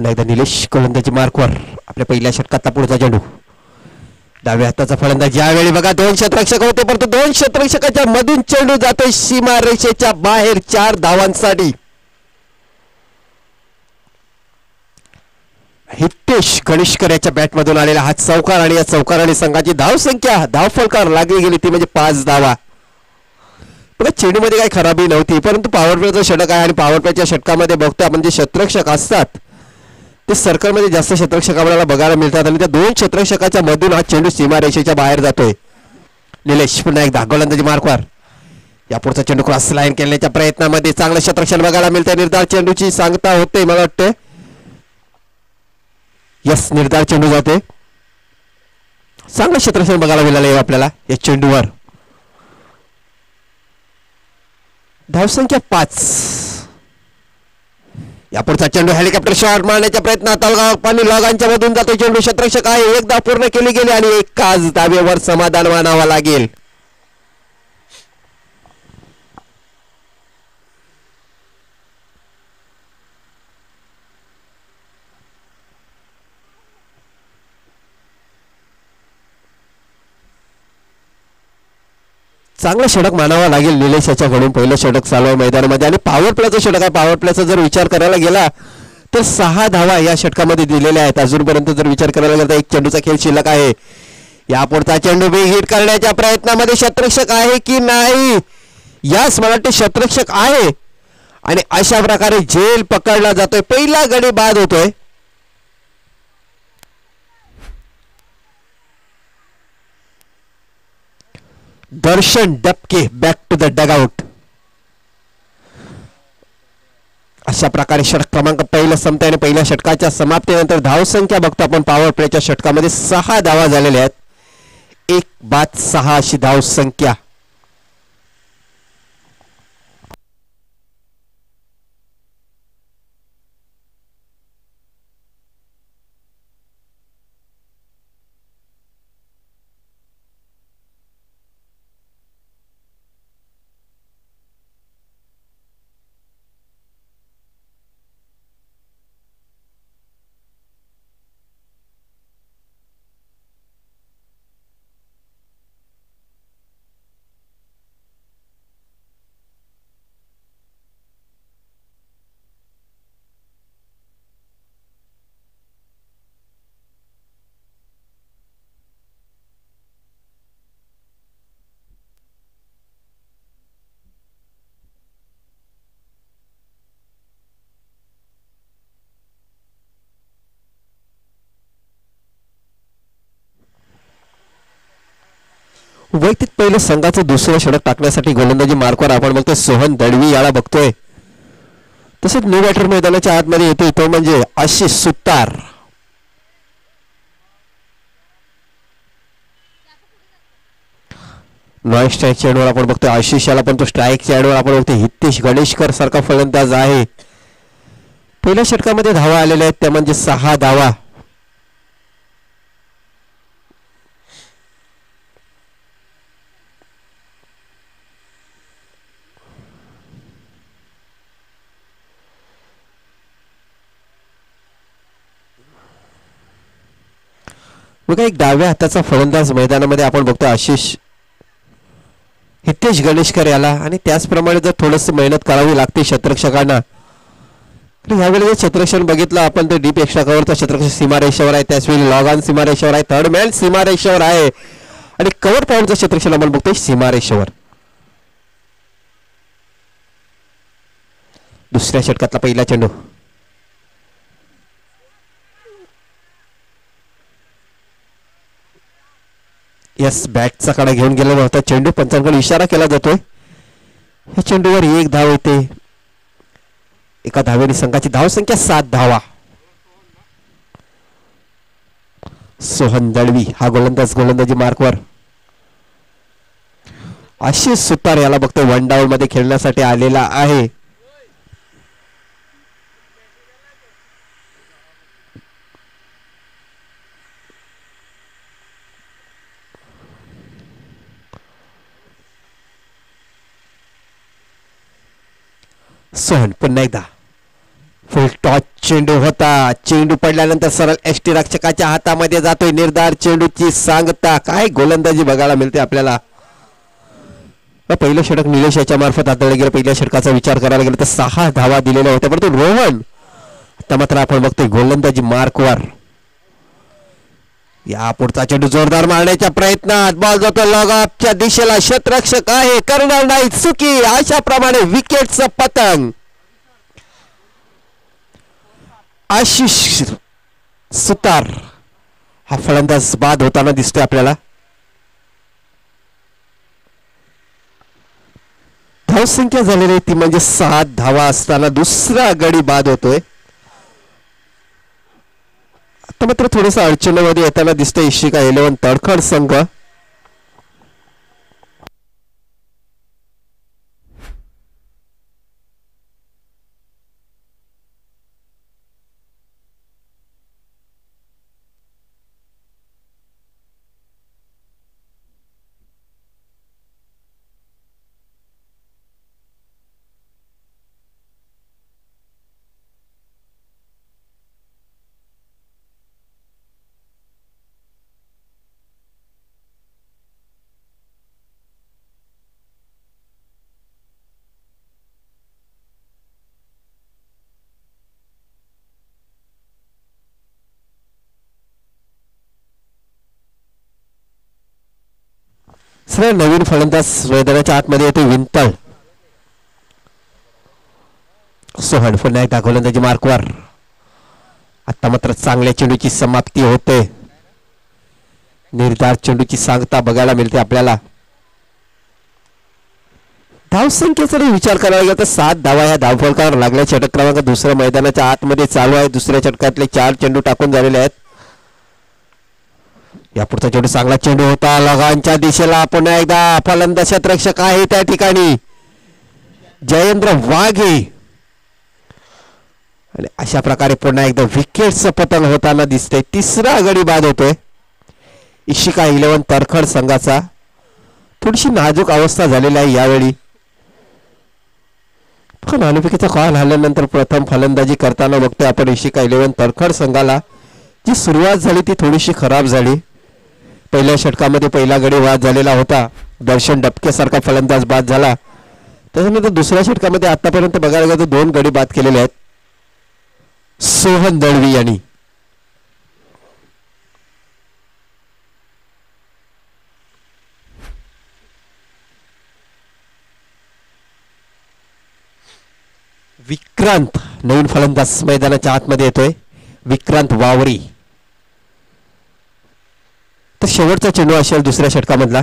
पुन्हा एकदा निलेश गोलंदाजी मार्कवर. आपल्या पहिल्या षटकातला पुढचा चेंडू. डाव्या हाताचा फलंदाज. यावेळी बघा 2 क्षेत्ररक्षक होते परंतु 2 क्षेत्ररक्षकाच्या मधून चेंडू जातोय सीमा रेषेच्या बाहेर 4 धावांसाठी. हितेश गणेशकर याच्या बॅटमधून आलेला हा चौकार आणि या चौकाराने संघाची धावसंख्या धावफलकार लागली गेली ती म्हणजे 5 धावा. बघा चेंडूमध्ये काही खराबी नव्हती परंतु पॉवर प्लेचं षटक आहे आणि पॉवर प्लेच्या षटकामध्ये बघतोय आपण जे क्षेत्ररक्षक असतात ते सर्कलमध्ये जास्त क्षेत्ररक्षक आपल्याला बघायला मिळतात आणि त्या 2 क्षेत्ररक्षकाच्या मधून हा चेंडू सीमारेषेच्या बाहेर जातोय. निलेश पुन्हा एकदा गोलंदाजी मार्कवर. या पुढचा चेंडू क्रॉस लाईन केल्याच्या प्रयत्नामध्ये चांगलं क्षेत्ररक्षण बघायला मिळतंय. निर्धार चेंडूची सांगता होते मला वाटतं. यस निर्धार चेंडू जाते. चांगलं क्षेत्ररक्षण बघायला मिळालं आपल्याला या चेंडूवर. धावसंख्या 5. या पुढचा चेंडू हेलिकॉप्टर शॉट मारण्याच्या प्रयत्नात पाणी लगांच्या मधून जातो चेंडू. क्षेत्ररक्षक आहे. एकदा पूर्ण केली गेली आणि एकाच धावेवर समाधान मानावा लागेल. चांगलं षटक मानावा लागेल निलेश याच्याकडून. पहिलं षटक चालू आहे मैदानामध्ये आणि पॉवर प्लेचं षटक आहे. पॉवर प्लेचा जर विचार करायला गेला तर 6 धावा या षटकामध्ये दिलेल्या आहेत. अजूनपर्यंत जर विचार करायला गेला तर एक चेंडूचा खेळ शिल्लक आहे. या पुढचा चेंडू बिग हिट करण्याच्या प्रयत्नामध्ये क्षेत्ररक्षक आहे की नाही. यास मला वाटते क्षेत्ररक्षक आहे आणि अशा प्रकारे झेल पकडला जातोय. पहिला गडी बाद होतोय. दर्शन डबके बॅक टू द डगआउट. अशा प्रकारे षटक क्रमांक पहिला संपतोय आणि पहिल्या षटकाच्या समाप्तीनंतर धावसंख्या बघतो आपण पॉवर प्लेच्या षटकामध्ये 6 धावा झालेल्या आहेत. 1 बाद 6 अशी धावसंख्या. वैयक्तिक पहिलं संघाचं दुसरं षटक टाकण्यासाठी गोलंदाजी मार्कवर आपण बघतोय सोहन दळवी याला बघतोय. तसेच न्यू बॅटर मैदानाच्या आतमध्ये येतोय तो म्हणजे आशिष सुतार. नॉन स्ट्राईक चेंडूवर आपण बघतोय आशिष याला पण तो स्ट्राईक चेंडूवर आपण बघतोय हितेश गणेशकर सारखा फलंदाज आहे. पहिल्या षटकामध्ये धावा आलेल्या आहेत त्या म्हणजे 6 धावा. बघा एक डाव्या हाताचा फलंदाज मैदानामध्ये आपण बघतो आशिष हितेश गणेशकर याला आणि त्याचप्रमाणे जर थोडस मेहनत करावी लागते क्षेत्ररक्षकांना. यावेळी जर क्षेत्ररक्षण बघितलं आपण तर डीप एक्स्ट्रा कव्हरचा क्षेत्ररक्षक सीमारेषेवर आहे. त्याचवेळी लॉग ऑन सीमारेषेवर आहे. थर्ड मॅन सीमारेषेवर आहे आणि कव्हर पॉईंटचं क्षेत्ररक्षण आपण बघतोय सीमारेषेवर. दुसऱ्या षटकातला पहिला चेंडू. यस बॅटचा कडा घेऊन गेलेला होता चेंडू. पंचांकडे इशारा केला जातोय. या चेंडूवर 1 धाव येते. एका धावेने संघाची धावसंख्या 7 धावा. सोहन दळवी हा गोलंदाजी मार्कवर. आशिष सुतार याला बघतोय वन डाऊन मध्ये खेळण्यासाठी आलेला आहे. सोहन पुन्हा एकदा फुल टॉच चेंडू होता. चेंडू पडल्यानंतर सरळ एसटी रक्षकाच्या हातामध्ये जातोय. निर्धार चेंडूची सांगता. काय गोलंदाजी बघायला मिळते आपल्याला. पहिलं षटक निलेश याच्या मार्फत हाताळलं गेलं. पहिल्या षटकाचा विचार करायला गेला तर 6 धावा दिलेल्या होत्या, परंतु रोहन आता मात्र आपण बघतोय गोलंदाजी मार्कवर. या पुढचा चेंडू जोरदार मारण्याच्या प्रयत्नात बॉल जातो लॉगऑफच्या दिशेला. क्षेत्ररक्षक आहे, करणार नाही चुकी. अशा प्रमाणे विकेटचं पतंग. आशिष सुतार हा फलंदाज बाद होताना दिसतोय आपल्याला. धावसंख्या झालेली ती म्हणजे 7 धावा असताना दुसरा गडी बाद होतोय. आता मात्र थोडस अडचणीमध्ये येताना दिसतोय इशिका 11 तडखड संघ. सर नवीन फलंदाज मैदानाच्या आतमध्ये येतो विंतळ. सोहन पुन्हा एकदा गोलंदाजी मार्कवर. आता मात्र चांगल्या चेंडूची समाप्ती होते. निर्धार चेंडूची सांगता बघायला मिळते आपल्याला. धावसंख्येचा विचार करायला गेला तर 7 धावा ह्या धावफलकावर लागल्या. षटक क्रमांक दुसऱ्या मैदानाच्या आतमध्ये चालू आहे. दुसऱ्या षटकातले 4 चेंडू टाकून झालेले आहेत. या पुढचा चेंडू चांगला चेंडू होता लगांच्या दिशेला. पुन्हा एकदा फलंदाज क्षेत्ररक्षक आहे त्या ठिकाणी जयेंद्र वाघे. आणि अशा प्रकारे पुन्हा एकदा विकेटचं पतन होताना दिसतंय. तिसरा गडी बाद होतोय इशिका 11 तरखड संघाचा. थोडीशी नाजूक अवस्था झालेली आहे यावेळी. नाणेफेकीचा कॉल आल्यानंतर प्रथम फलंदाजी करताना बघतोय आपण इशिका 11 तरखड संघाला. जी सुरुवात झाली ती थोडीशी खराब झाली. पहिल्या षटकामध्ये पहिला गडी बाद झालेला होता. दर्शन डबकेसारखा फलंदाज बाद झाला. त्याच्यानंतर दुसऱ्या षटकामध्ये आतापर्यंत बघायला गेलं तर 2 गडी बाद केलेले आहेत सोहन दळवी यांनी. विक्रांत नवीन फलंदाज मैदानाच्या आतमध्ये येतोय. विक्रांत वावरी. तर शेवटचा चेंडू असेल दुसऱ्या षटकामधला.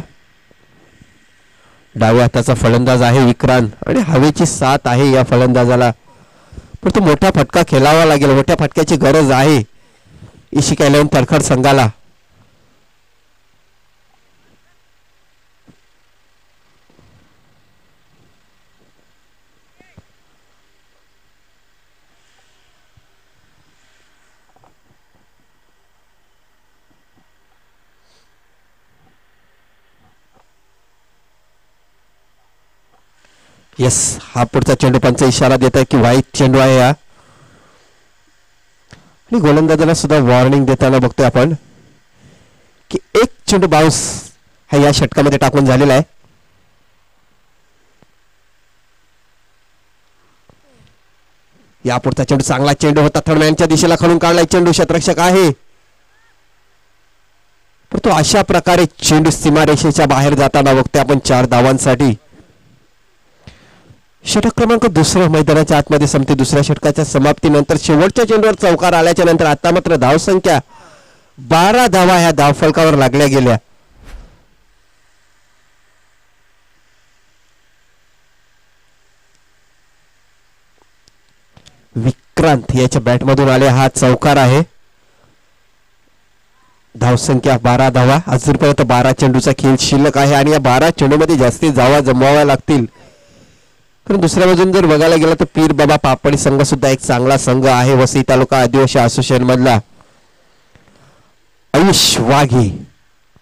डाव्या हाताचा फलंदाज आहे विक्रांत आणि हवेची साथ आहे या फलंदाजाला. पण तो मोठा फटका खेळावा लागेल. मोठ्या फटक्याची गरज आहे इशिका 11 तरखड संघाला. यस हा पुढचा चेंडू पंच इशारा देत आहे की वाईट चेंडू आहे हा. आणि गोलंदाजाला सुद्धा वॉर्निंग देताना बघतोय आपण की 1 चेंडू बाउन्स हा या षटकामध्ये टाकून झालेला आहे. या पुढचा चेंडू चांगला चेंडू होता. थर्डमॅनच्या दिशेला खालून काढलाय चेंडू. क्षेत्ररक्षक आहे पण तो अशा प्रकारे चेंडू सीमारेषेच्या बाहेर जाताना बघतोय आपण 4 धावांसाठी. षटक क्रमांक दुसऱ्या मैदानाच्या आतमध्ये संपते. दुसऱ्या षटकाच्या समाप्तीनंतर शेवटच्या चेंडूवर चौकार आल्याच्या नंतर आता मात्र धावसंख्या 12 धावा ह्या धावफलकावर लागल्या गेल्या. विक्रांत याच्या बॅटमधून आले हा चौकार आहे. धावसंख्या 12 धावा. अजूनपर्यंत 12 चेंडूचा खेळ शिल्लक आहे आणि या 12 चेंडूमध्ये जास्तीत धावा जमवाव्या लागतील. कारण दुसऱ्या बाजून जर बघायला गेलं तर पीर बाबा पापडी संघ सुद्धा एक चांगला संघ आहे. वसई तालुका आदिवासी असोसिएशन मधला. आयुष वाघे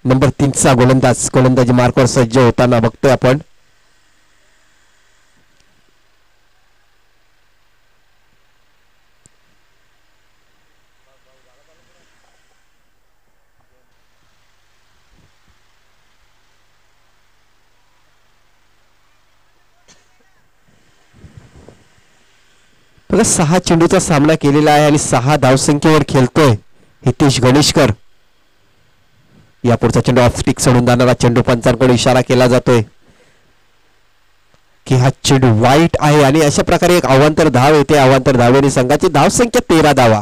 नंबर 3चा गोलंदाज गोलंदाजी मार्कवर सज्ज होताना बघतोय आपण. बघा 6 चेंडूचा सामना केलेला आहे आणि 6 धावसंख्येवर खेळतोय हितेश गणेशकर. या पुढचा चेंडू ऑफ स्टिक सोडून जाणारा चेंडू, पंचांकडून इशारा केला जातोय की हा चेंडू वाईट आहे आणि अशा प्रकारे एक अवांतर धाव येते. अवांतर धावेने संघाची धावसंख्या 13 धावा.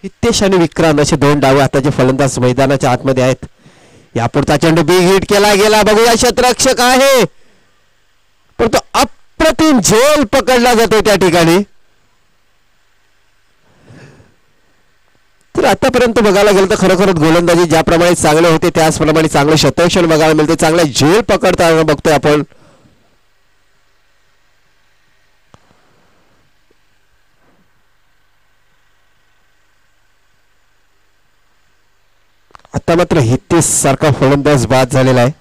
हितेश आणि विक्रांत असे 2 डावे आताचे फलंदाज मैदानाच्या आतमध्ये आहेत. यापुढचा चेंडू बिग हिट केला गेला. बघूया क्षेत्ररक्षक आहे पण तो अप्रतिम झेल पकडला जातो त्या ठिकाणी. तर आतापर्यंत बघायला गेलं तर खरोखरच गोलंदाजी ज्याप्रमाणे चांगले होते त्याचप्रमाणे चांगले क्षेत्ररक्षण बघायला मिळते. चांगला झेल पकडताना बघतोय आपण. आता मात्र हितेश सारखा फलंदाज बाद झालेला आहे.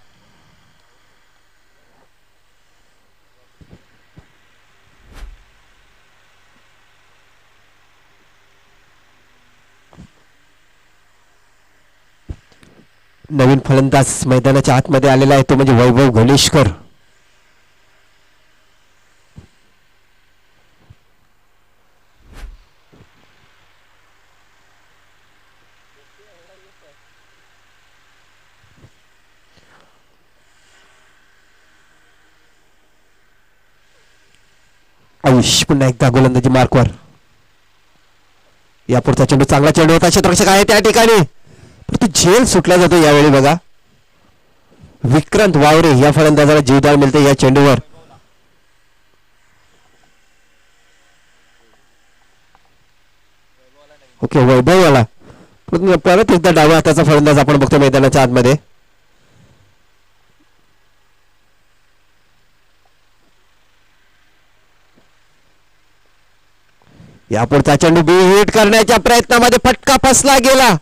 नवीन फलंदाज मैदानाच्या आतमध्ये आलेला आहे तो म्हणजे वैभव गणेशकर. आयुष पुन्हा एकदा गोलंदाजी मार्कवर. यापुढचा चेंडू चांगला चेंडू होता. क्षेत्ररक्षक आहे त्या ठिकाणी तो झेल सुटला जातो. यावेळी बघा विक्रांत वावरे या फलंदाजाला जीवदान मिळते या चेंडूवर. ओके वैभव आला परत एकदा डावा हाताचा फलंदाज आपण बघतो मैदानाच्या आतमध्ये. यापुढचा चेंडू बी हिट करण्याच्या प्रयत्नामध्ये फटका फसला गेला.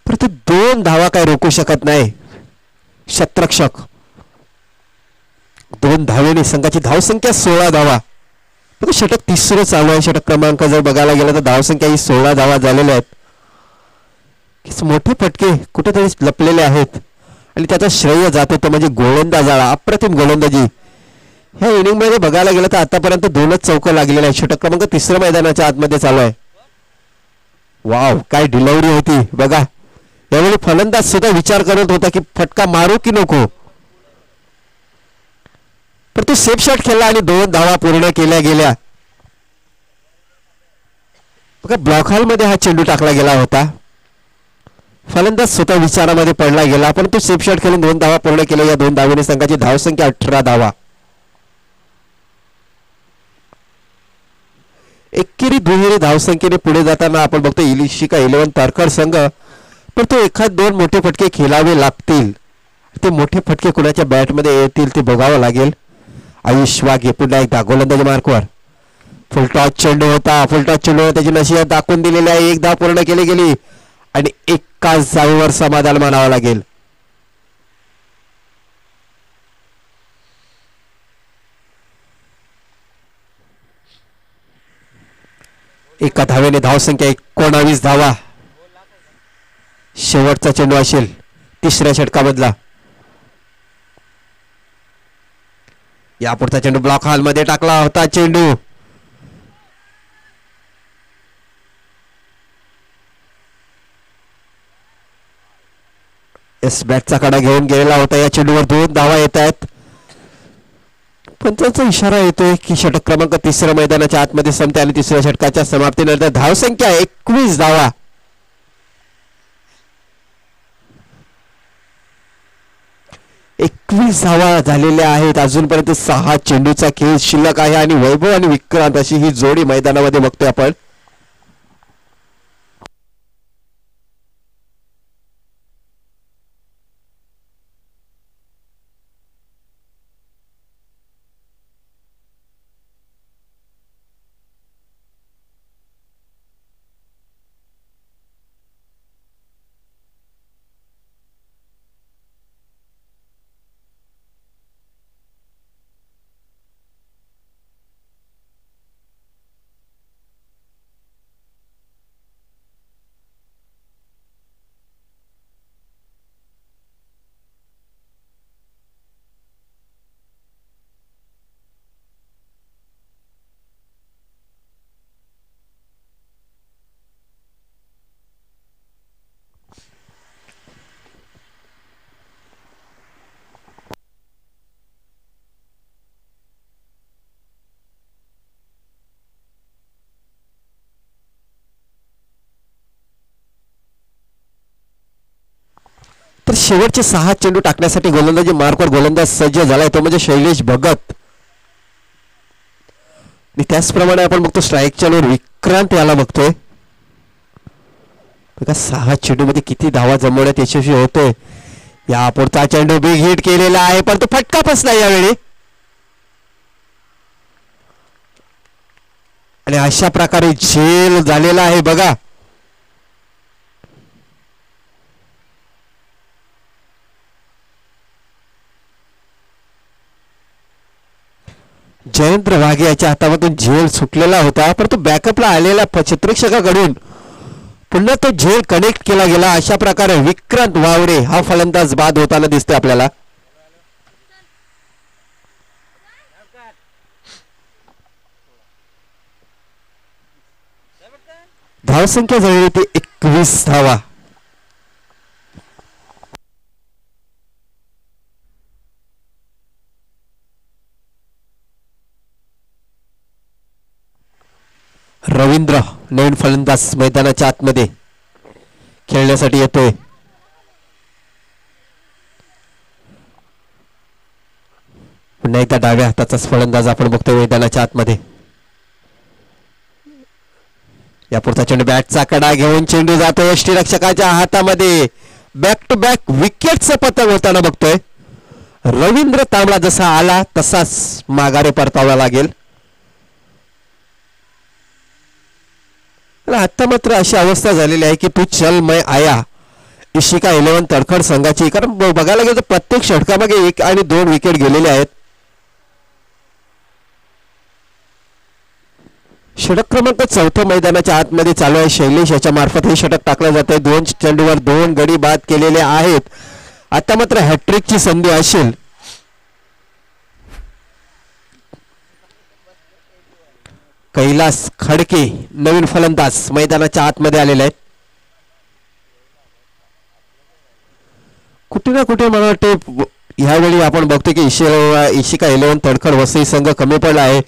परंतु 2 धावा काय रोखू शकत नाही क्षेत्ररक्षक. 2 धावेने संघाची धावसंख्या 16 धावा. षटक 3रं चालू आहे. षटक क्रमांक जर बघायला गेला तर धावसंख्या ही 16 धावा झालेल्या आहेत. मोठे फटके कुठेतरी लपलेले आहेत आणि त्याचा श्रेय जातो तो म्हणजे गोलंदाजाला. अप्रतिम गोलंदाजी ह्या इनिंग मध्ये बघायला गेलं तर आतापर्यंत 2च चौका लागलेला आहे. षटक क्रमांक 3रं मैदानाच्या आतमध्ये चालू आहे. वाव काय डिलिव्हरी होती बघा. यावेळी फलंदाज सुद्धा विचार करत होता की फटका मारू की नको, पण तो सेफ शॉट खेळला आणि 2 धावा पूर्ण केल्या गेल्या. बघा ब्लॉक हॉल मध्ये हा चेंडू टाकला गेला होता. फलंदाज स्वतः विचारामध्ये पडला गेला पण तो सेफ शॉट खेळून 2 धावा पूर्ण केल्या. या 2 धावेने संघाची धावसंख्या 18 धावा. एकेरी दुहेरी धावसंख्येने पुढे जाताना आपण बघतो इलिशिका 11 तारकड संघ पण तो 1-2 मोठे फटके खेळावे लागतील. ते मोठे फटके कुणाच्या बॅटमध्ये येतील ते बघावं लागेल. आयुष वाघे पुन्हा एकदा गोलंदाजी मार्कवर. फुलटॉस चेंडू होता. फुलटॉस चेंडू त्याची नशिबत दाखवून दिलेली आहे. 1 धाव पूर्ण केली गेली आणि एकाच धावेवर समाधान मानावं लागेल. एका धावेने धावसंख्या 19 धावा. शेवटचा चेंडू असेल 3ऱ्या षटकामधला. यापुढचा चेंडू ब्लॉक हॉल मध्ये टाकला होता चेंडू. एस बॅटचा कडा घेऊन गेलेला होता. या चेंडूवर 2 धावा येत आहेत. पंचांचा इशारा येतोय की षटक क्रमांक 3रं मैदानाच्या आतमध्ये संपते आणि 3ऱ्या षटकाच्या समाप्तीनंतर धावसंख्या 21 धावा. 21 धावा झालेल्या आहेत. अजूनपर्यंत 6 चेंडूचा खेळ शिल्लक आहे आणि वैभव आणि विक्रांत अशी ही जोडी मैदानामध्ये बघतोय आपण. शेवटचे 6 चेंडू टाकण्यासाठी गोलंदाजी मार्कवर गोलंदाज सज्ज झालाय तो म्हणजे शैलेश भगत. आणि त्याचप्रमाणे आपण बघतो स्ट्राईकच्या वर विक्रांत याला बघतोय. 6 चेंडू मध्ये किती धावा जमवण्यात यशस्वी होतोय. या पुढचा चेंडू बिग हिट केलेला आहे पण तो फटका फसला यावेळी. आणि अशा प्रकारे झेल झालेला आहे बघा. जयेंद्र वाघे याच्या हातामधून झेल सुटलेला होता परंतु बॅकअपला आलेल्या क्षेत्ररक्षकाकडून पुन्हा तो झेल कनेक्ट केला गेला. अशा प्रकारे विक्रांत वावरे हा फलंदाज बाद होताना दिसतोय आपल्याला. धावसंख्या झालेली ती 21 धावा. रवींद्र नवीन फलंदाज मैदानाच्या आतमध्ये खेळण्यासाठी येतोय. पुन्हा एकदा डाव्या हाताचाच फलंदाज आपण बघतोय मैदानाच्या आतमध्ये. या पुढचा चेंडू बॅटचा कडा घेऊन चेंडू जातो यष्टीरक्षकाच्या हातामध्ये. बॅक टू बॅक विकेटचं पतंग होताना बघतोय. रवींद्र तांबडा जसा आला तसाच माघारे परतावा लागेल. आता मात्र अशी अवस्था झालेली आहे की तू चल मैं आया इशिका 11 तडखड संघाची. कारण बघायला गेलं तर प्रत्येक षटकामागे 1 आणि 2 विकेट गेलेले आहेत. षटक क्रमांक 4 मैदानाच्या आतमध्ये चालू आहे. शैलेश याच्या मार्फत हे षटक टाकलं जात आहे. 2 चेंडूवर 2 गडी बाद केलेले आहेत. आता मात्र हॅट्रिकची संधी असेल. कैलास खडके नवीन फलंदाज मैदानाच्या आतमध्ये आलेले आहेत. कुठे ना कुठे मला वाटते ह्यावेळी आपण बघतो की इशिका 11 तडखड वसई संघ कमी पडला आहे.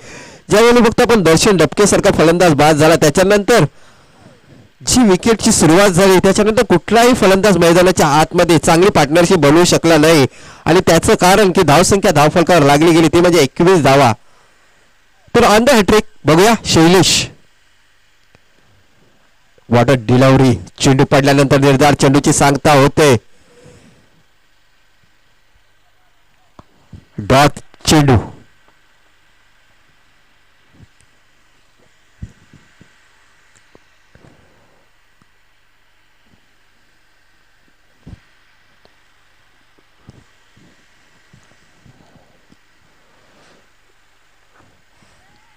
ज्यावेळी बघतो आपण दर्शन डबके सारखा फलंदाज बाद झाला त्याच्यानंतर जी विकेटची सुरुवात झाली त्याच्यानंतर कुठलाही फलंदाज मैदानाच्या आतमध्ये चांगली पार्टनरशिप बनवू शकला नाही. आणि त्याचं कारण की धावसंख्या धावफलकावर लागली गेली ती म्हणजे 21 धावा. तर ऑन द हॅट्रिक बघूया शैलेश. वॉटर डिलावरी चेंडू पडल्यानंतर निर्धार चेंडूची सांगता होते. डॉट चेंडू.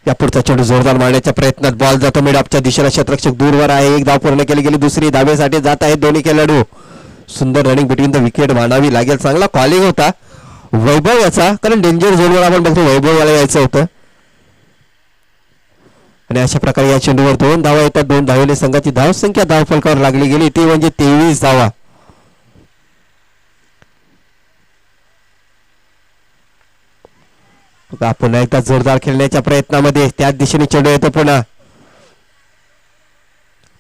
या पुढचा चेंडू जोरदार मारण्याच्या प्रयत्नात बॉल जातो मिड ऑफच्या दिशेला. क्षेत्ररक्षक दूरवर आहे. 1 धाव पूर्ण केली गेली. दुसरी धावेसाठी जात आहेत दोन्ही खेळाडू. सुंदर रनिंग बिटवीन द विकेट मानावी लागेल. चांगला कॉलिंग होता वैभव याचा कारण डेंजर झोनवर आपण बघतो वैभववाला यायचं होतं. आणि अशा प्रकारे या चेंडूवर 2 धावा येतात. 2 धावेने संघाची धावसंख्या धावफलकावर लागली गेली ती म्हणजे 23 धावा. पुन्हा एकदा जोरदार खेळण्याच्या प्रयत्नामध्ये त्याच दिशेने चेंडू येतो. पुन्हा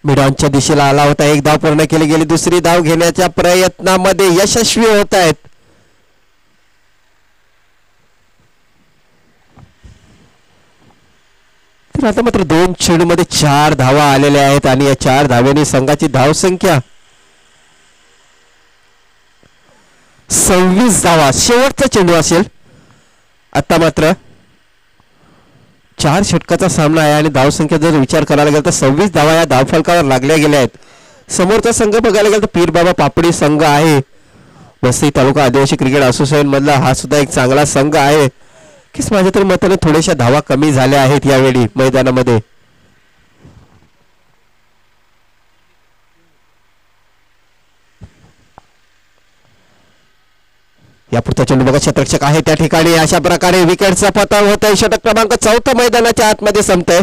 मिडॉनच्या दिशेला आला होता. 1 धाव पूर्ण केली गेली. दुसरी धाव घेण्याच्या प्रयत्नामध्ये यशस्वी होत आहेत. तर आता मात्र 2 चेंडूमध्ये 4 धावा आलेल्या आहेत आणि या 4 धावेने संघाची धावसंख्या 26 धावा. शेवटचा चेंडू असेल. आता मात्र 4 षटकाचा सामना आहे आणि धावसंख्या जर विचार करायला गेला तर 26 धावा या धावफलकावर लागल्या गेल्या आहेत. समोरचा संघ बघायला गेला तर पीरबाबा पापडी संघ आहे. वसई तालुका आदिवासी क्रिकेट असोसिएशन मधला हा सुद्धा एक चांगला संघ आहे की माझ्या तरी मताने थोड्याशा धावा कमी झाल्या आहेत यावेळी मैदानामध्ये. या पुढचा चेंडू बघा क्षेत्ररक्षक आहे त्या ठिकाणी. अशा प्रकारे विकेटचा पतंग होत आहे. षटक क्रमांक 4 मैदानाच्या आतमध्ये संपतंय.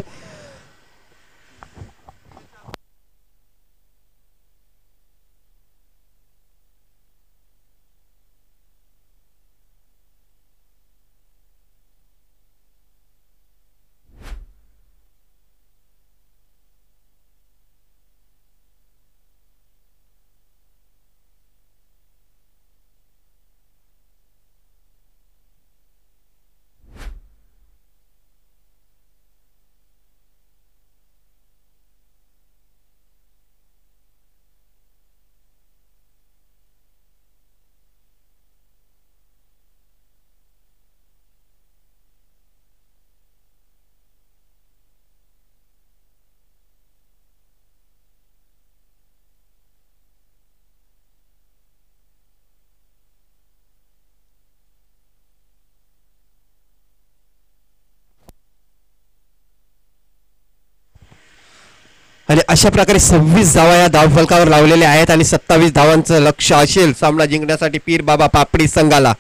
आणि अशा प्रकारे 26 धावा या धावफलकावर लावलेल्या आहेत आणि 27 धावांचं लक्ष असेल सामना जिंकण्यासाठी पीर बाबा पापडी संघाला.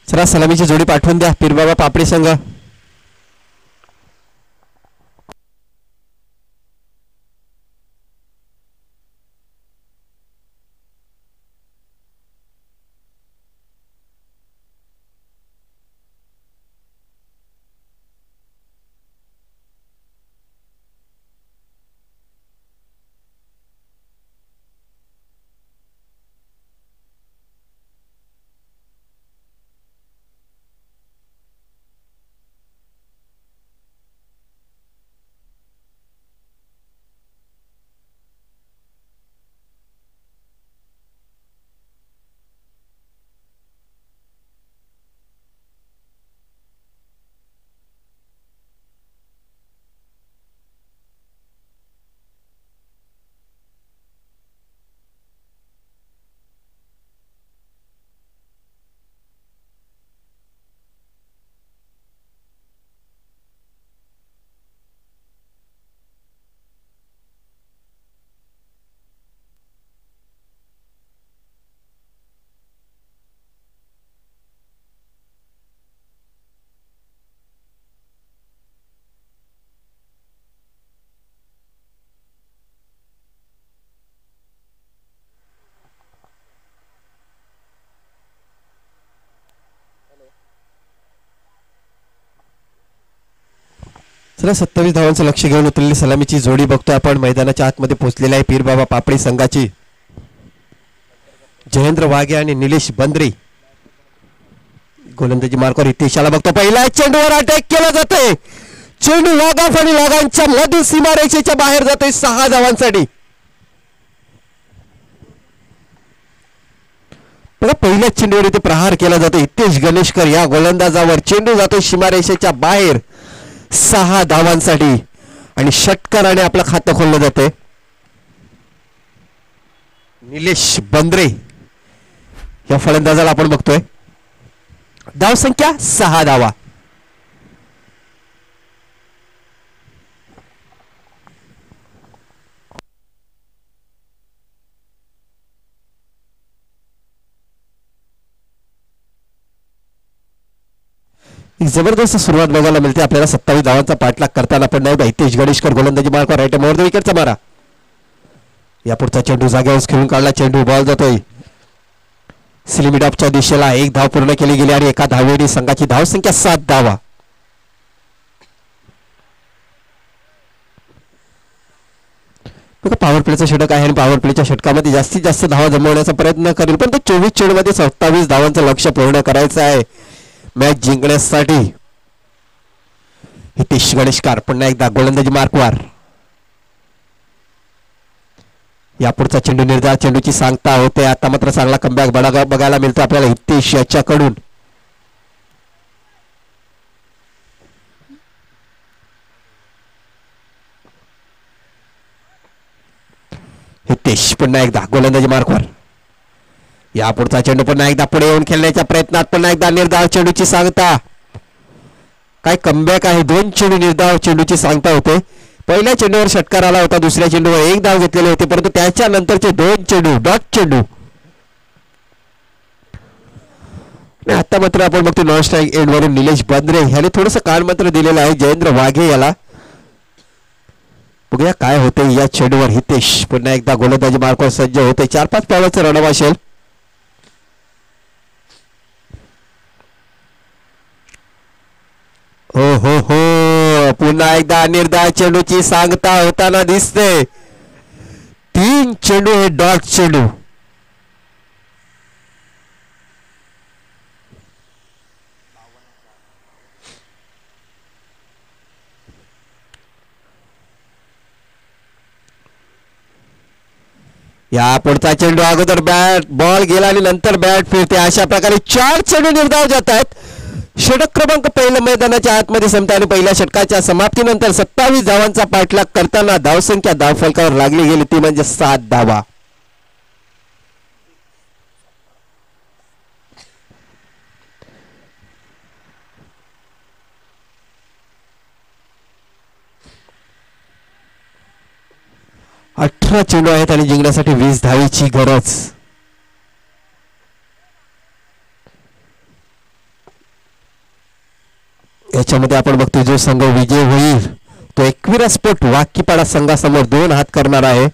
चला सलामीची जोडी पाठवून द्या पीरबाबा पापडी संघ. चला 27 धावांचं लक्ष घेऊन उतरलेली सलामीची जोडी बघतोय आपण. मैदानाच्या आतमध्ये पोहोचलेला आहे पीरबाबा पापडी संघाची जयेंद्र वाघे आणि निलेश बंद्रे. गोलंदाजी मार्कवर हितेशाला बघतो. पहिला चेंडूवर अटॅक केला जातोय. चेंडू लॉग ऑफ आणि लॉगांच्या मधून सीमारेषेच्या बाहेर जातोय 6 धावांसाठी. बघा पहिल्याच चेंडूवर इथे प्रहार केला जातो. हितेश गणेशकर या गोलंदाजावर चेंडू जातोय सीमारेषेच्या बाहेर 6 धावांसाठी आणि षटकाराने आपलं खातं खोललं जाते. निलेश बंद्रे या फलंदाजाला आपण बघतोय. धाव संख्या 6 धावा. जबरदस्त सुरुवात बघायला मिळते आपल्याला. 27 धावांचा पाठलाग करताना पण नाही. हितेश गणेशकर गोलंदाजी मार्कवर राईट मोर विकेटचा मारा. या पुढचा चेंडू जागेवर खेळून काढला. चेंडू बॉल जातोय सिलिमिडॉपच्या दिशेला. 1 धाव पूर्ण केली गेली आणि एका धावेने संघाची धाव संख्या 7 धावा. पॉवर प्लेचा षटक आहे आणि पॉवर प्लेच्या षटकामध्ये जास्तीत जास्त धावा जमवण्याचा प्रयत्न करेल. पण तो 24 चेंडूमध्ये 27 धावांचं लक्ष पूर्ण करायचं आहे मॅच जिंकण्यासाठी. हितेश गणेशकर पुन्हा एकदा गोलंदाजी मार्कवर. यापुढचा चेंडू निर्धार चेंडूची सांगता होते. आता मात्र चांगला कमबॅक बघायला मिळतो आपल्याला हितेश याच्याकडून. हितेश पुन्हा एकदा गोलंदाजी मार्कवर. यापुढचा चेंडू पुन्हा एकदा पुढे येऊन खेळण्याच्या प्रयत्नात पुन्हा एकदा निर्धाव चेंडूची सांगता. काय कमबॅक आहे. 2 चेंडू निर्धाव चेंडूची सांगता होते. पहिल्या चेंडूवर षटकार आला होता. दुसऱ्या चेंडूवर 1 धाव घेतलेले होते. परंतु त्याच्यानंतरचे 2 चेंडू डॉट चेंडू आता मात्र आपण बघतो नॉन स्ट्राईक एंड वरून निलेश बंद्रे ह्याने थोडस कान मात्र दिलेलं आहे जयेंद्र वाघे याला. बघूया काय होते या चेंडूवर. हितेश पुन्हा एकदा गोलंदाजी मार्कवर सज्ज होते. 4-5 पावलाचं रनअप असेल. हो हो हो पुन्हा एकदा निर्धार चेंडूची सांगता होताना दिसते. 3 चेंडू हे डॉट चेंडू. या पुढचा चेंडू अगोदर बॅट बॉल गेला आणि नंतर बॅट फिरते. अशा प्रकारे 4 चेंडू निर्धाव जात आहेत. षटक क्रमांक पहिल्या मैदानाच्या आतमध्ये संपता आणि पहिल्या षटकाच्या समाप्तीनंतर 27 धावांचा पाठलाग करताना धावसंख्या धावफलकावर लागली गेली ती म्हणजे 7 धावा. अठरा चेंडू आहेत आणि जिंकण्यासाठी 20 धावेची गरज. याच्यामध्ये आपण बघतो जो संघ विजय होईल तो एकविरा स्पोर्ट वाकीपाडा संघासमोर 2 हात करणार आहे.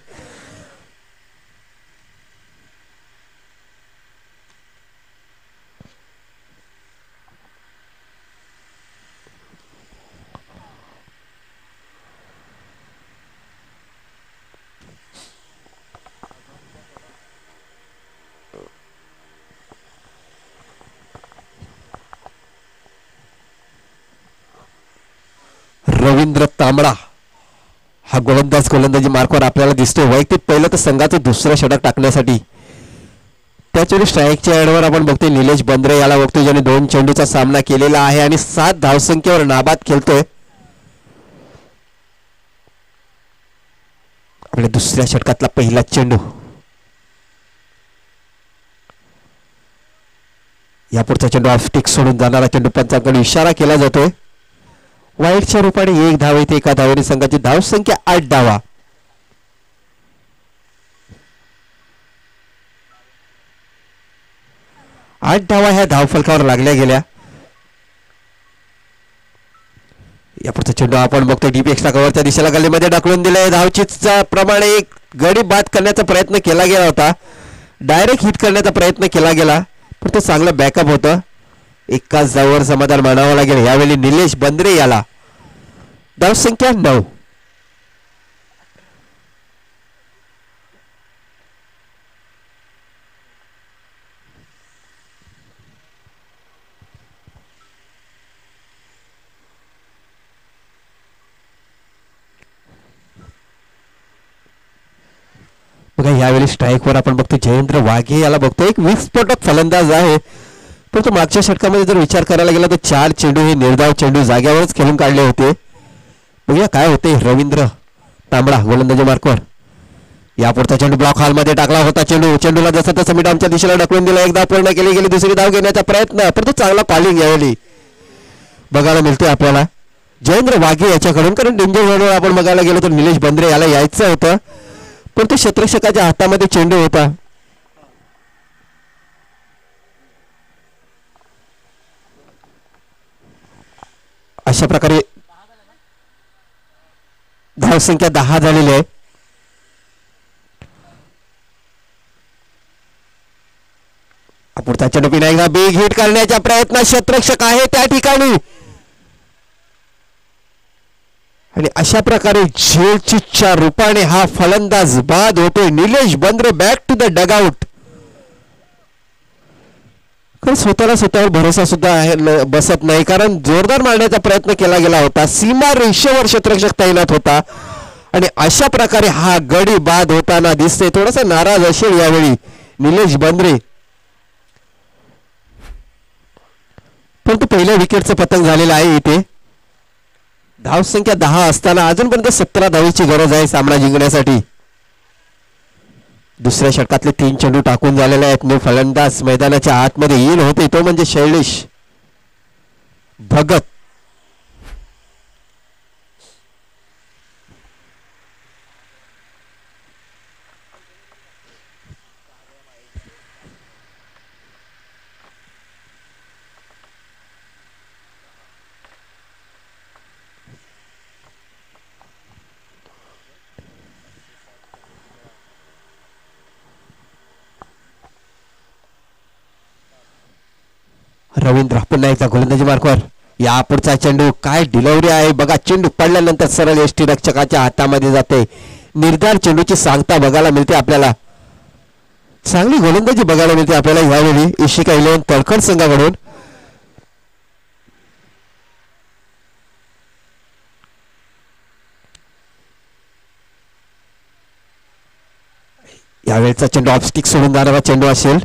रवींद्र तांबडा हा गोलंदाजी मार्कवर आपल्याला दिसतोय. वैयक्तिक पहिलं तर संघाचं दुसरं षटक टाकण्यासाठी. त्याचवेळी स्ट्राईकच्या एंडवर आपण बघतोय निलेश बंद्रे याला बघतोय ज्याने 2 चेंडूचा सामना केलेला आहे आणि 7 धावसंख्येवर नाबाद खेळतोय. आपल्या दुसऱ्या षटकातला पहिला चेंडू. यापुढचा चेंडू ऑफ स्टिक सोडून जाणारा चेंडू. पंचांकडे इशारा केला जातोय. वाईटच्या रूपाने 1 धाव येते. एका धावेने संघाची धावसंख्या 8 धावा. आठ धावा ह्या धावफलकावर लागल्या गेल्या. यापुढचा चेंडू आपण बघतोय डीप एक्स्ट्रा कव्हरच्या दिशेला गल्लीमध्ये ढकलून दिलंय. धावचीचा प्रमाणे एक गडी बाद करण्याचा प्रयत्न केला गेला होता. डायरेक्ट हिट करण्याचा प्रयत्न केला गेला पण तो चांगला बॅकअप होतं. एकाच धावावर समाधान मानावं लागेल. यावेळी निलेश बंद्रे याला. धावसंख्या 9. बघा यावेळी स्ट्राईकवर आपण बघतो जयेंद्र वाघे याला बघतो. एक विस्फोटक फलंदाज आहे पण तो मागच्या षटकामध्ये जर विचार करायला गेला तर 4 चेंडू हे निर्धाव चेंडू जाग्यावरच खेळून काढले होते. बघूया काय होते. रवींद्र तांबडा गोलंदाजी मार्कवर. यापुढचा चेंडू ब्लॉक हॉलमध्ये टाकला होता. चेंडूला जसं तसं मिड आमच्या दिशेला ढकलून दिला. एकदा पूर्ण केली गेली. दुसरी धाव घेण्याचा प्रयत्न परंतु चांगला कॉलिंग यावेळी बघायला मिळतोय आपल्याला जयेंद्र वाघे याच्याकडून. कारण डेंजर झोनवर आपण बघायला गेलो तर निलेश बंद्रे याला यायचं होतं पण तो क्षेत्ररक्षकाच्या हातामध्ये चेंडू होता. अशा प्रकारे धावसंख्या 10 झालेली आहे. पुढचा चेंडू पुन्हा एकदा बिग हिट करण्याचा प्रयत्न. क्षेत्ररक्षक आहे त्या ठिकाणी आणि अशा प्रकारे झेलच्या रूपाने हा फलंदाज बाद होतोय. Nilesh Bandre back to the dugout. स्वतःवर भरोसा सुद्धा बसत नाही कारण जोरदार मारण्याचा प्रयत्न केला गेला होता. सीमा रेषेवर क्षेत्ररक्षक तैनात होता आणि अशा प्रकारे हा गडी बाद होताना दिसते. थोडासा नाराज असेल यावेळी निलेश बंद्रे परंतु पहिल्या विकेटचं पतंग झालेलं आहे. इथे धावसंख्या 10 असताना अजूनपर्यंत 17 धावेची गरज आहे सामना जिंकण्यासाठी. दुसऱ्या षटकातले 3 चेंडू टाकून झालेले आहेत. नो फलंदाज मैदानाच्या आतमध्ये येईल होते तो म्हणजे शैलेश भगत. रवींद्र पुन्हा एकदा गोलंदाजी मार्कवर. या पुढचा चेंडू काय डिलिव्हरी आहे बघा. चेंडू पडल्यानंतर सरळ यष्टी रक्षकाच्या हातामध्ये जाते. निर्धार चेंडूची सांगता बघायला मिळते आपल्याला. चांगली गोलंदाजी बघायला मिळते आपल्याला यावेळी इशिका 11 तळखर संघाकडून. यावेळेचा चेंडू ऑफस्टिक सोडून जाणारा चेंडू असेल.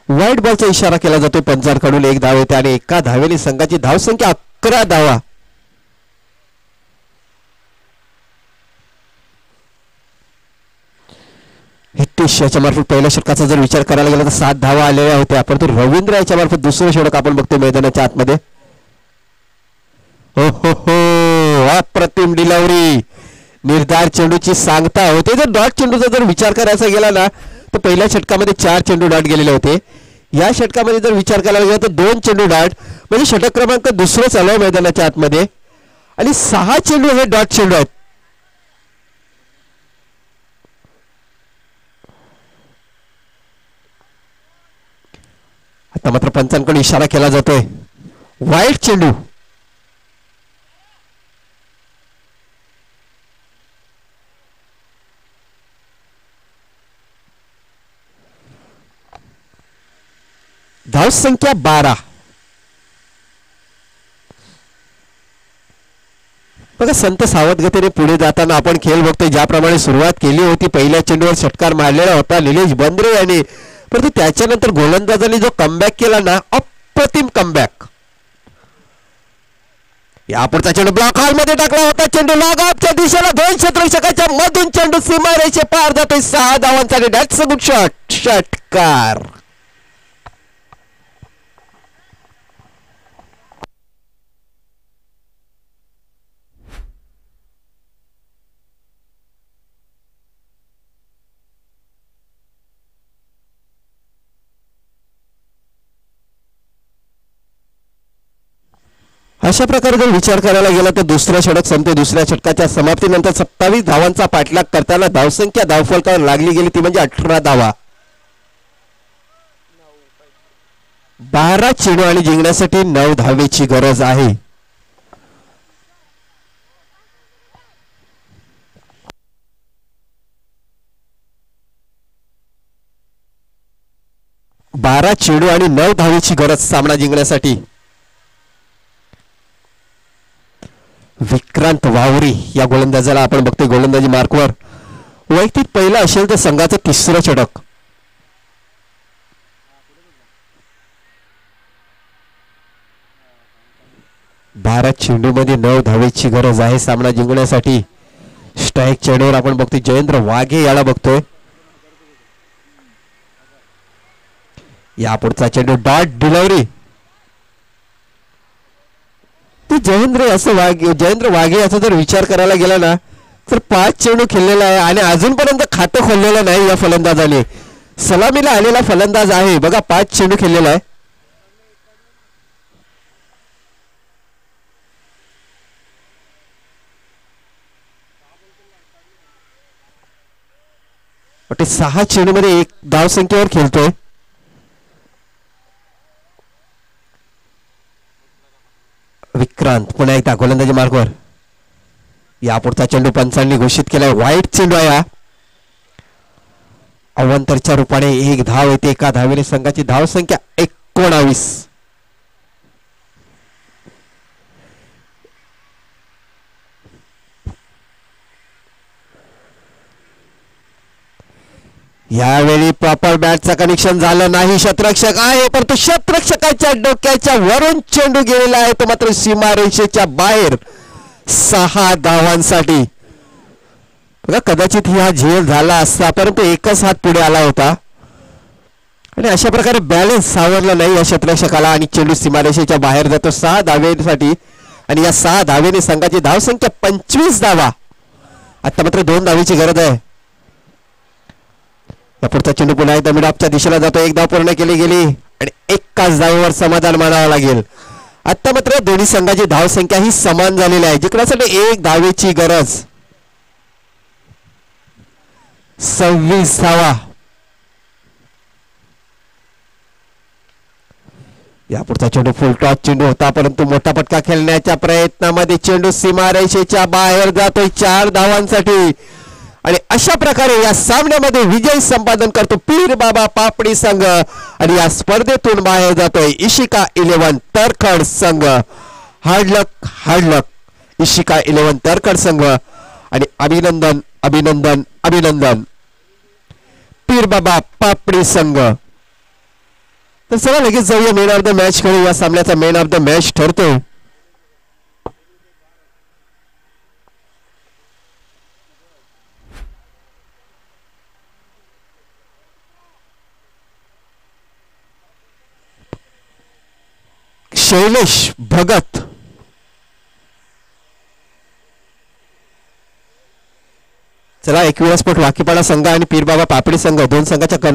व्हाईट बॉलचा इशारा केला जातो पंचांकडून. एक धाव येते आणि एका धावेने संघाची धावसंख्या 11 धावा. हिट्टिश याच्या मार्फत पहिल्या षटकाचा जर विचार करायला गेला तर 7 धावा आलेल्या होत्या. परंतु रवींद्र याच्या मार्फत दुसरं षटक आपण बघतो मैदानाच्या आतमध्ये. हो हो हो अप्रतिम डिलिव्हरी. निर्धार चेंडूची सांगता होते. जर डॉट चेंडूचा जर विचार करायचा गेला ना तर पहिल्या षटकामध्ये 4 चेंडू डॉट गेलेले होते. या षटकामध्ये जर विचार करायला गेला तर 2 चेंडू डॉट म्हणजे षटक क्रमांक दुसरं चालू आहे मैदानाच्या आतमध्ये आणि 6 चेंडू हे डॉट चेंडू आहेत. आता मात्र पंचांकडून इशारा केला जातोय वाईट चेंडू. धावसंख्या 12. बघा संत सावध गतीने पुढे जाताना आपण खेळ बघतोय. ज्याप्रमाणे सुरुवात केली होती पहिल्या चेंडूवर षटकार मारलेला होता निलेश बंद्रे यांनी. परंतु त्याच्यानंतर गोलंदाजांनी जो कमबॅक केला ना अप्रतिम कमबॅक. यापुढचा चेंडू ब्लॉक हॉल मध्ये टाकला होता. चेंडू लॉगऑफच्या दिशेला 2 क्षेत्ररक्षकाच्या मधून चेंडू सीमारेषे पार जातोय. 6 धावांचा. That's a good shot. षटकार. अशा प्रकारे जर विचार करायला गेला तर दुसरा षटक संपते. दुसऱ्या षटकाच्या समाप्तीनंतर 27 धावांचा पाठलाग करताना धावसंख्या धावफलकावर लागली गेली ती म्हणजे 18 धावा. 12 चेंडू आणि जिंकण्यासाठी 9 धावेची गरज आहे. बारा चेंडू आणि 9 धावेची गरज सामना जिंकण्यासाठी. विक्रांत वावरी या गोलंदाजाला आपण बघतोय गोलंदाजी मार्कवर. वैयक्तिक पहिला असेल तर संघाचं 3रं षटक. बारा चेंडू मध्ये 9 धावेची गरज आहे सामना जिंकण्यासाठी. स्ट्राईक चेंडूवर आपण बघतोय जयेंद्र वाघे याला बघतोय. यापुढचा चेंडू डॉट डिलिव्हरी. जयेंद्र वाघे याचा जर विचार करायला गेला ना तर 5 चेंडू खेळलेला आहे आणि अजूनपर्यंत खातं खोललेलं नाही या फलंदाजाने. सलामीला आलेला फलंदाज आहे बघा. 5 चेंडू खेळलेला आहे. ते 6 चेंडू मध्ये 1 धावसंख्येवर खेळतोय. विक्रांत पुन्हा एकदा गोलंदाजी मार्गवर. यापुढचा चेंडू पंचांनी घोषित केलाय वाईट चेंडू आहे. अवंतरच्या रूपाने 1 धाव येते. एका धावेने संघाची धावसंख्या 19. यावेळी प्रॉपर बॅटचं कनेक्शन झालं नाही. शतरक्षक आहे परंतु शतरक्षकाच्या डोक्याच्या वरून चेंडू गेलेला आहे तो मात्र सीमारेषेच्या बाहेर. 6 धावांसाठी. बघा कदाचित हा झेल झाला असता परंतु एकच हात पुढे आला होता आणि अशा प्रकारे बॅलन्स सावरला नाही या शतरक्षकाला आणि चेंडू सीमारेषेच्या बाहेर जातो 6 धावेसाठी. आणि या 6 धावेने संघाची धावसंख्या 25 धावा. आता मात्र 2 धावेची गरज आहे. या पुढचा चेंडू पुन्हा एकदा मिडऑफच्या दिशेला जातो. 1 धाव पूर्ण केली गेली आणि एकाच धावेवर समाधान मानावं लागेल. आता मात्र दोन्ही संघाची धावसंख्या ही समान झालेली आहे. जिंकण्यासाठी 1 धावेची गरज. 26 धावा. यापुढचा चेंडू फुल टॉस चेंडू होता, परंतु मोठा फटका खेळण्याच्या प्रयत्नामध्ये चेंडू सीमारेषेच्या बाहेर जातोय 4 धावांसाठी. आणि अशा प्रकारे या सामन्यामध्ये विजय संपादन करतो पीर बाबा पापडी संघ आणि या स्पर्धेतून बाहेर जातोय इशिका 11 तरखड संघ. हार्डलक इशिका 11 तरखड संघ आणि अभिनंदन अभिनंदन अभिनंदन पीर बाबा पापडी संघ. तर चला लगेच जाऊया मेन ऑफ द मॅच कडे. या सामन्याचा मेन ऑफ द मॅच ठरतो शैलेश भगत चला एकविरा स्पोर्ट वाकीपाडा संघ आणि पीर बाबा पापडी संघ दोन संघाच्या